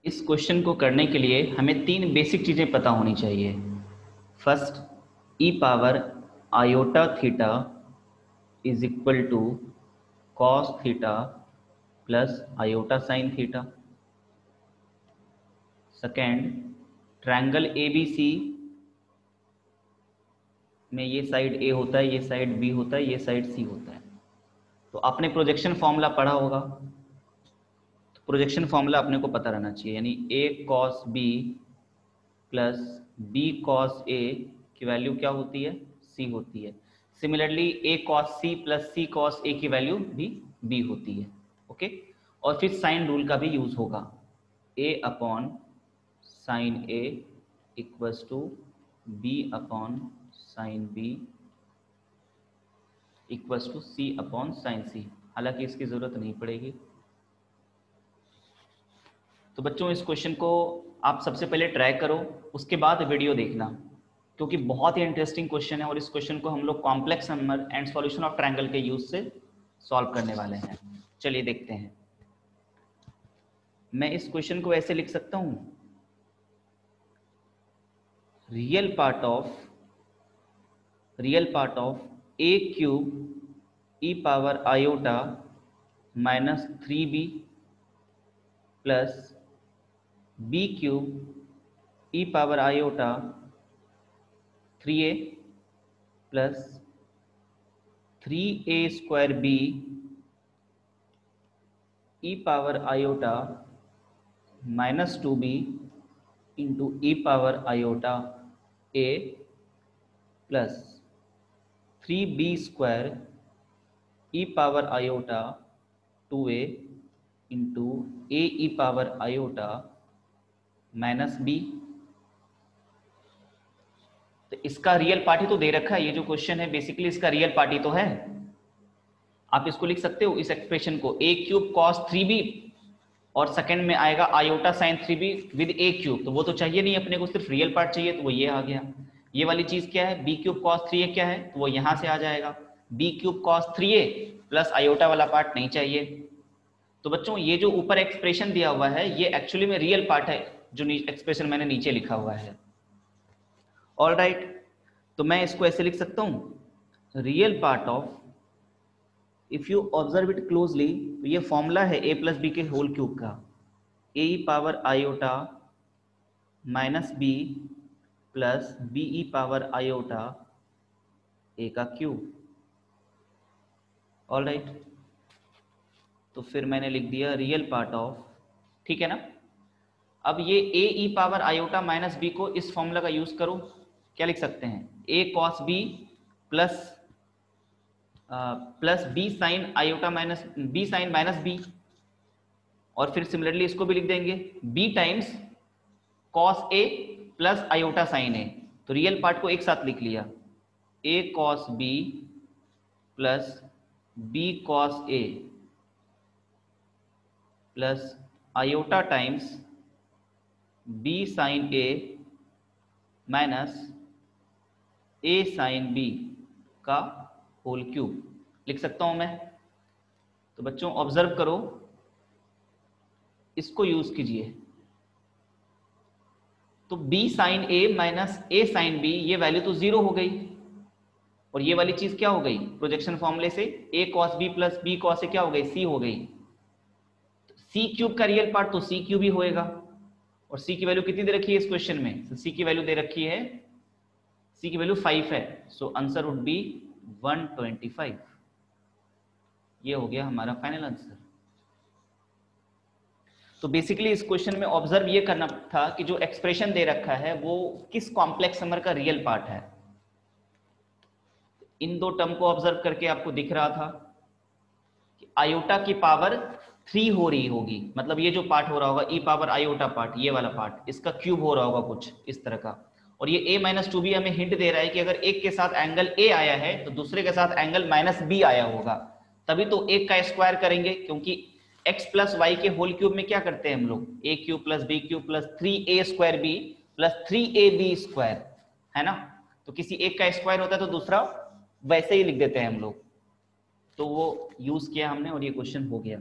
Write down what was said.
इस क्वेश्चन को करने के लिए हमें तीन बेसिक चीजें पता होनी चाहिए। First, E power iota theta is equal to cos theta plus iota sine theta. Second, triangle ABC में ये साइड ए होता है, ये साइड बी होता है, ये साइड सी होता है। तो आपने प्रोजेक्शन फॉर्मूला पढ़ा होगा, तो प्रोजेक्शन फॉर्मूला अपने को पता रहना चाहिए, यानी A cos B plus B cos A की वैल्यू क्या होती है, सी होती है। Similarly A cos C plus C cos A की वैल्यू भी बी होती है। ओके, और फिर साइन रूल का भी यूज होगा, A upon sine A equals to B upon sine B equals to C upon sine C. हालांकि इसकी जरूरत नहीं पड़ेगी। तो बच्चों, इस क्वेश्चन को आप सबसे पहले ट्राई करो, उसके बाद वीडियो देखना, क्योंकि बहुत ही इंटरेस्टिंग क्वेश्चन है और इस क्वेश्चन को हम लोग complex number and solution of triangle के यूज से सॉल्व करने वाले हैं। चलिए देखते हैं। मैं इस क्वेश्चन को ऐसे लिख सकता हूं, real part of A cube E power iota minus 3b plus B cube E power iota 3a plus 3a square B E power iota minus 2b into E power iota a plus 3b square E power iota 2a into A E power iota minus b। तो इसका real part ही तो दे रखा है, ये जो question है basically इसका real part ही तो है। आप इसको लिख सकते हो, इस एक्सप्रेशन को ए क्यूब कॉस 3b और सेकंड में आएगा iota sine 3b with A cube. तो वो तो चाहिए नहीं अपने को, सिर्फ रियल पार्ट चाहिए, तो वो ये आ गया। ये वाली चीज क्या है, बी क्यूब कॉस 3a क्या है, तो वो यहां से आ जाएगा। B cube cos 3a plus iota वाला पार्ट नहीं चाहिए। तो बच्चों, ये जो ऊपर एक्सप्रेशन दिया हुआ है ये एक्चुअली में रियल पार्ट है, जो एक्सप्रेशन मैंने नीचे लिखा हुआ है। ऑल राइट, तो मैं इसको ऐसे लिख सकता हूं, real part of, if you observe it closely, तो ये फॉर्मूला है ए प्लस बी के होल क्यूब का, A power iota minus B plus B E power iota A का क्यूब। ऑल राइट, तो फिर मैंने लिख दिया रियल पार्ट ऑफ, ठीक है ना। अब ये ए E power iota minus B को इस फॉर्मूला का यूज करो, क्या लिख सकते हैं, A cos B plus plus B sine iota minus B sine minus B, और फिर सिमिलरली इसको भी लिख देंगे B times cos A plus iota sine A. तो रियल पार्ट को एक साथ लिख लिया, A cos B plus B cos A plus iota times B sine A minus A sine B का होल क्यूब लिख सकता हूं मैं। तो बच्चों ऑब्जर्व करो, इसको यूज कीजिए। तो b sine a minus a sine b, ये वैल्यू तो 0 हो गई, और ये वाली चीज क्या हो गई, प्रोजेक्शन फॉर्मूले से a cos b plus b cos a क्या हो गई, c हो गई। c क्यूब का रियल पार्ट तो c क्यूब ही होएगा, और c की वैल्यू कितनी दे रखी है इस क्वेश्चन में, तो c की वैल्यू दे रखी है, c की वैल्यू 5 है, सो आंसर वुड बी 125। ये हो गया हमारा फाइनल आंसर। तो बेसिकली इस क्वेश्चन में ऑब्जर्व ये करना था कि जो एक्सप्रेशन दे रखा है वो किस कॉम्प्लेक्स नंबर का रियल पार्ट है। इन दो टर्म को ऑब्जर्व करके आपको दिख रहा था कि आयोटा की पावर 3 हो रही होगी, मतलब ये जो पार्ट हो रहा होगा ई पावर आयोटा पार्ट, ये वाला पार्ट इसका क्यूब हो रहा होगा कुछ इस तरह का। और ये a माइनस 2b हमें हिंट दे रहा है कि अगर एक के साथ एंगल a आया है तो दूसरे के साथ एंगल माइनस b आया होगा, तभी तो एक का स्क्वायर करेंगे, क्योंकि x प्लस वाई के होल क्यूब में क्या करते हैं हम लोग, A cube plus B cube plus 3a square B plus 3ab square, है ना। तो किसी एक का स्क्वायर होता है तो दूसरा वैसे ही लिख देते हैं हम लोग। तो वो यूज किया हमने और ये क्वेश्चन हो गया।